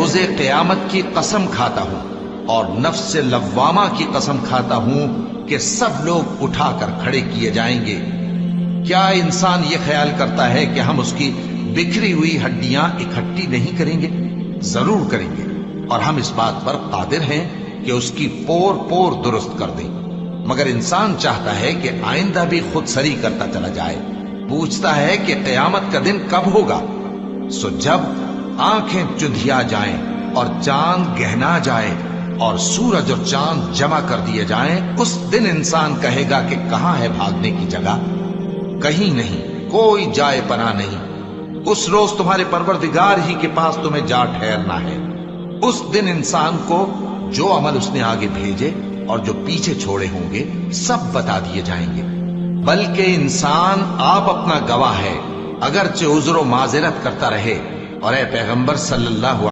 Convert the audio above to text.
روز قیامت کی قسم کھاتا ہوں اور نفس لوامہ کی قسم کھاتا ہوں کہ سب لوگ اٹھا کر کھڑے کیے جائیں گے۔ کیا انسان یہ خیال کرتا ہے کہ ہم اس کی بکھری ہوئی ہڈیاں اکٹھی نہیں کریں گے؟ ضرور کریں گے، اور ہم اس بات پر قادر ہیں کہ اس کی پور پور درست کر دیں۔ مگر انسان چاہتا ہے کہ آئندہ بھی خود سری کرتا چلا جائے، پوچھتا ہے کہ قیامت کا دن کب ہوگا۔ سو جب آنکھیں چندھیا جائیں اور چاند گہنا جائے اور سورج اور چاند جمع کر دیے جائیں، اس دن انسان کہے گا کہ کہاں ہے بھاگنے کی جگہ؟ کہیں نہیں، کوئی جائے پناہ نہیں۔ اس روز تمہارے پروردگار ہی کے پاس تمہیں جا ٹھہرنا ہے۔ اس دن انسان کو جو عمل اس نے آگے بھیجے اور جو پیچھے چھوڑے ہوں گے سب بتا دیے جائیں گے۔ بلکہ انسان آپ اپنا گواہ ہے، اگرچہ عذر و معذرت کرتا رہے۔ اور اے پیغمبر صلی اللہ